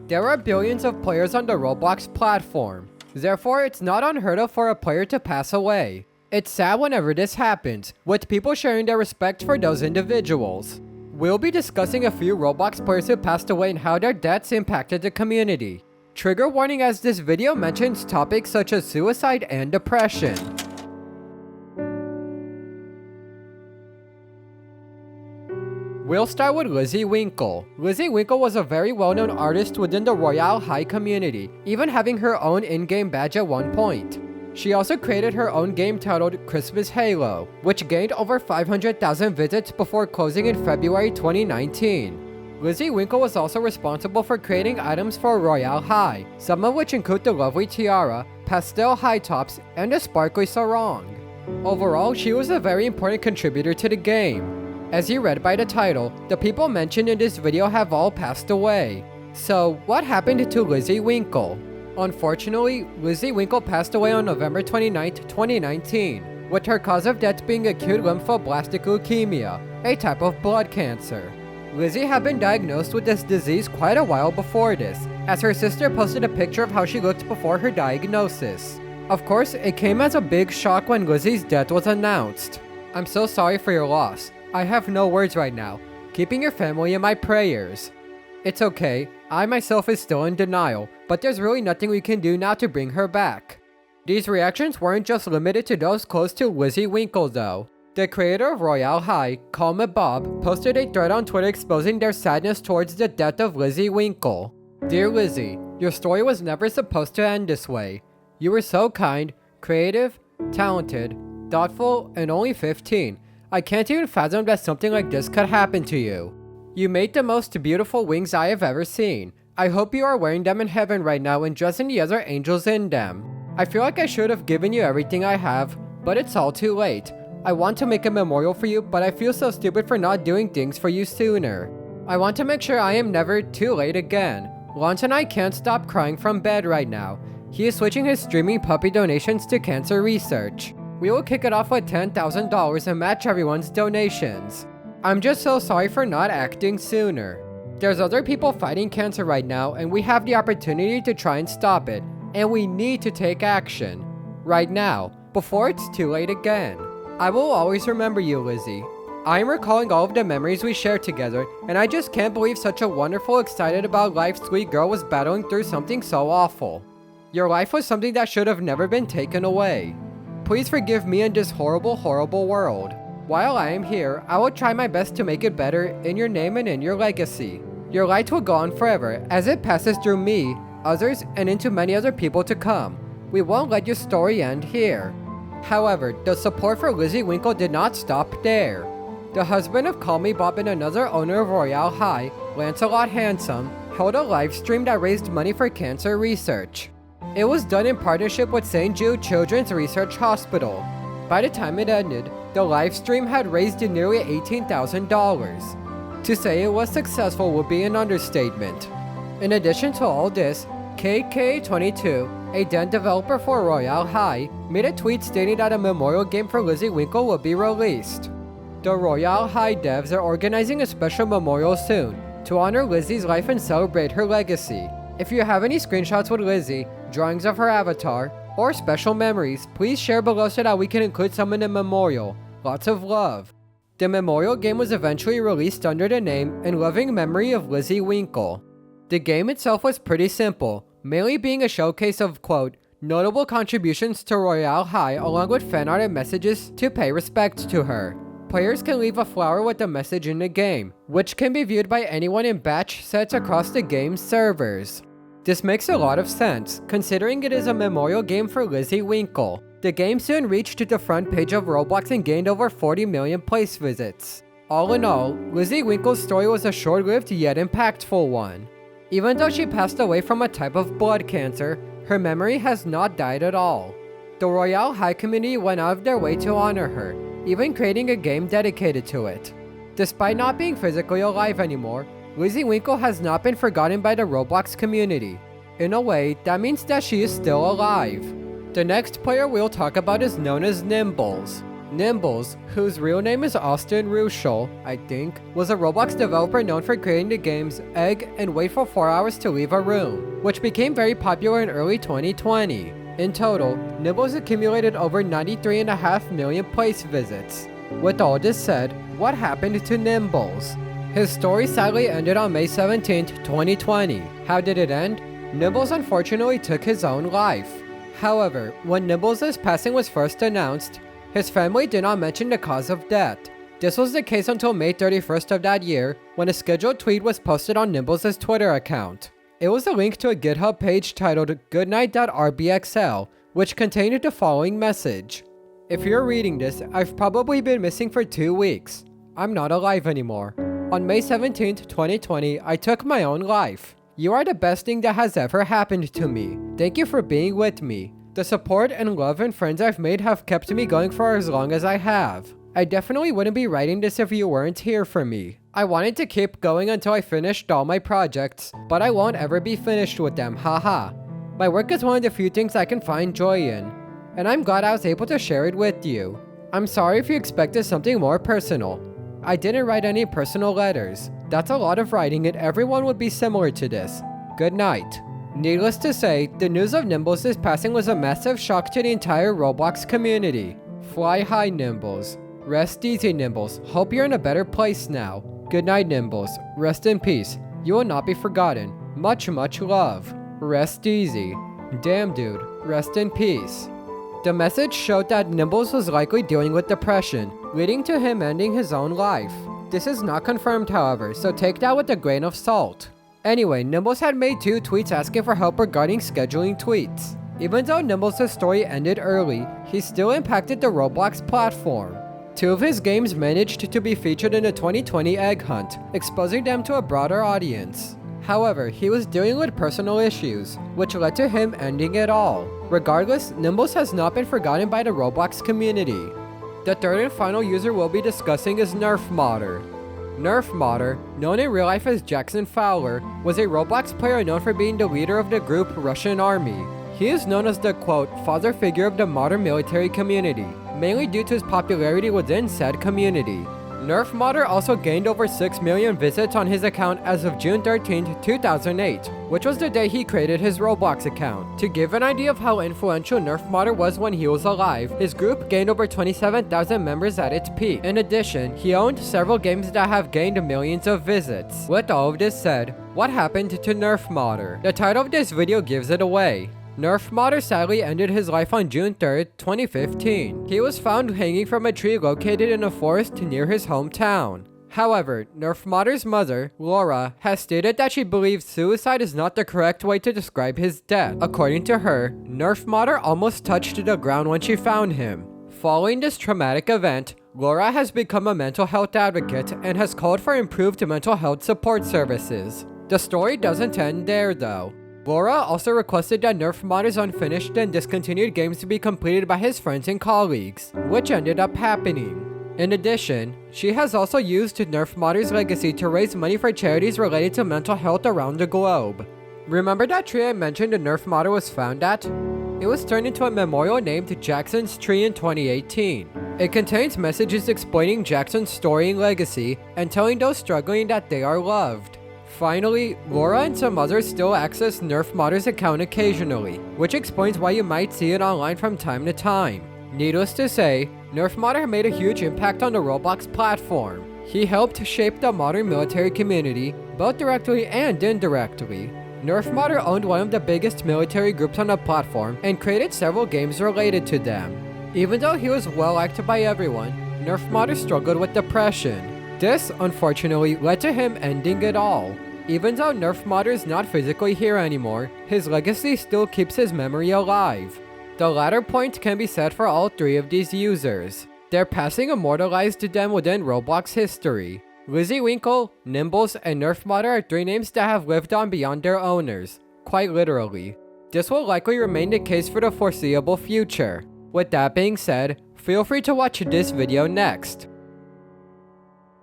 There are billions of players on the Roblox platform. Therefore, it's not unheard of for a player to pass away. It's sad whenever this happens, with people sharing their respect for those individuals. We'll be discussing a few Roblox players who passed away and how their deaths impacted the community. Trigger warning, as this video mentions topics such as suicide and depression. We'll start with Lizzie Winkle. Lizzie Winkle was a very well-known artist within the Royale High community, even having her own in-game badge at one point. She also created her own game titled Christmas Halo, which gained over 500,000 visits before closing in February 2019. Lizzie Winkle was also responsible for creating items for Royale High, some of which include the lovely tiara, pastel high tops, and a sparkly sarong. Overall, she was a very important contributor to the game. As you read by the title, the people mentioned in this video have all passed away. So, what happened to Lizzie Winkle? Unfortunately, Lizzie Winkle passed away on November 29, 2019, with her cause of death being acute lymphoblastic leukemia, a type of blood cancer. Lizzie had been diagnosed with this disease quite a while before this, as her sister posted a picture of how she looked before her diagnosis. Of course, it came as a big shock when Lizzie's death was announced. I'm so sorry for your loss. I have no words right now, keeping your family in my prayers. It's okay, I myself is still in denial, but there's really nothing we can do now to bring her back. These reactions weren't just limited to those close to Lizzie Winkle though. The creator of Royale High, Call Me Bob, posted a thread on Twitter exposing their sadness towards the death of Lizzie Winkle. Dear Lizzie, your story was never supposed to end this way. You were so kind, creative, talented, thoughtful, and only 15. I can't even fathom that something like this could happen to you. You made the most beautiful wings I have ever seen. I hope you are wearing them in heaven right now and dressing the other angels in them. I feel like I should have given you everything I have, but it's all too late. I want to make a memorial for you, but I feel so stupid for not doing things for you sooner. I want to make sure I am never too late again. Lance and I can't stop crying from bed right now. He is switching his streaming puppy donations to cancer research. We will kick it off with $10,000 and match everyone's donations. I'm just so sorry for not acting sooner. There's other people fighting cancer right now, and we have the opportunity to try and stop it, and we need to take action. Right now, before it's too late again. I will always remember you, Lizzie. I am recalling all of the memories we shared together, and I just can't believe such a wonderful, excited about life sweet girl was battling through something so awful. Your life was something that should have never been taken away. Please forgive me in this horrible, horrible world. While I am here, I will try my best to make it better in your name and in your legacy. Your light will go on forever as it passes through me, others, and into many other people to come. We won't let your story end here. However, the support for Lizzie Winkle did not stop there. The husband of Call Me Bob and another owner of Royale High, Lancelot Handsome, held a live stream that raised money for cancer research. It was done in partnership with St. Jude Children's Research Hospital. By the time it ended, the live stream had raised nearly $18,000. To say it was successful would be an understatement. In addition to all this, KK22, a den developer for Royale High, made a tweet stating that a memorial game for Lizzie Winkle would be released. The Royale High devs are organizing a special memorial soon to honor Lizzie's life and celebrate her legacy. If you have any screenshots with Lizzie, drawings of her avatar, or special memories, please share below so that we can include some in the memorial. Lots of love. The memorial game was eventually released under the name In Loving Memory of Lizzie Winkle. The game itself was pretty simple, mainly being a showcase of, quote, notable contributions to Royale High along with fan art and messages to pay respect to her. Players can leave a flower with a message in the game, which can be viewed by anyone in batch sets across the game's servers. This makes a lot of sense, considering it is a memorial game for Lizzie Winkle. The game soon reached the front page of Roblox and gained over 40 million place visits. All in all, Lizzie Winkle's story was a short-lived yet impactful one. Even though she passed away from a type of blood cancer, her memory has not died at all. The Royale High community went out of their way to honor her, even creating a game dedicated to it. Despite not being physically alive anymore, Lizzie Winkle has not been forgotten by the Roblox community. In a way, that means that she is still alive. The next player we'll talk about is known as Nimbles. Nimbles, whose real name is Austin Ruschel, I think, was a Roblox developer known for creating the games Egg and Wait for 4 Hours to Leave a Room, which became very popular in early 2020. In total, Nimbles accumulated over 93.5 million place visits. With all this said, what happened to Nimbles? His story sadly ended on May 17, 2020. How did it end? Nimbles unfortunately took his own life. However, when Nimbles' passing was first announced, his family did not mention the cause of death. This was the case until May 31st of that year, when a scheduled tweet was posted on Nimbles' Twitter account. It was a link to a GitHub page titled goodnight.rbxl, which contained the following message. If you're reading this, I've probably been missing for 2 weeks. I'm not alive anymore. On May 17, 2020, I took my own life. You are the best thing that has ever happened to me. Thank you for being with me. The support and love and friends I've made have kept me going for as long as I have. I definitely wouldn't be writing this if you weren't here for me. I wanted to keep going until I finished all my projects, but I won't ever be finished with them, haha. My work is one of the few things I can find joy in, and I'm glad I was able to share it with you. I'm sorry if you expected something more personal. I didn't write any personal letters. That's a lot of writing and everyone would be similar to this. Good night. Needless to say, the news of Nimbles' passing was a massive shock to the entire Roblox community. Fly high, Nimbles. Rest easy, Nimbles. Hope you're in a better place now. Good night, Nimbles. Rest in peace. You will not be forgotten. Much, much love. Rest easy. Damn, dude. Rest in peace. The message showed that Nimbles was likely dealing with depression, leading to him ending his own life. This is not confirmed, however, so take that with a grain of salt. Anyway, Nimbles had made 2 tweets asking for help regarding scheduling tweets. Even though Nimbles' story ended early, he still impacted the Roblox platform. 2 of his games managed to be featured in the 2020 Egg Hunt, exposing them to a broader audience. However, he was dealing with personal issues, which led to him ending it all. Regardless, Nimbles has not been forgotten by the Roblox community. The third and final user we'll be discussing is Nerf Modder, known in real life as Jackson Fowler, was a Roblox player known for being the leader of the group Russian Army. He is known as the, quote, father figure of the modern military community, mainly due to his popularity within said community. Nerf Modder also gained over 6 million visits on his account as of June 13, 2008, which was the day he created his Roblox account. To give an idea of how influential Nerf Modder was when he was alive, his group gained over 27,000 members at its peak. In addition, he owned several games that have gained millions of visits. With all of this said, what happened to Nerf Modder? The title of this video gives it away. Nerf Modder sadly ended his life on June 3rd, 2015. He was found hanging from a tree located in a forest near his hometown. However, Nerf Modder's mother, Laura, has stated that she believes suicide is not the correct way to describe his death. According to her, Nerf Modder almost touched the ground when she found him. Following this traumatic event, Laura has become a mental health advocate and has called for improved mental health support services. The story doesn't end there though. Laura also requested that Nerf Modder's unfinished and discontinued games to be completed by his friends and colleagues, which ended up happening. In addition, she has also used Nerf Modder's legacy to raise money for charities related to mental health around the globe. Remember that tree I mentioned the Nerf Modder was found at? It was turned into a memorial named Jackson's Tree in 2018. It contains messages explaining Jackson's story and legacy and telling those struggling that they are loved. Finally, Laura and some others still access Nerf Modder's account occasionally, which explains why you might see it online from time to time. Needless to say, Nerf Modder made a huge impact on the Roblox platform. He helped shape the modern military community, both directly and indirectly. Nerf Modder owned one of the biggest military groups on the platform and created several games related to them. Even though he was well liked by everyone, Nerf Modder struggled with depression. This, unfortunately, led to him ending it all. Even though Nerf Modder is not physically here anymore, his legacy still keeps his memory alive. The latter point can be said for all 3 of these users. Their passing immortalized them within Roblox history. Lizzie Winkle, Nimbles, and Nerf Modder are 3 names that have lived on beyond their owners, quite literally. This will likely remain the case for the foreseeable future. With that being said, feel free to watch this video next.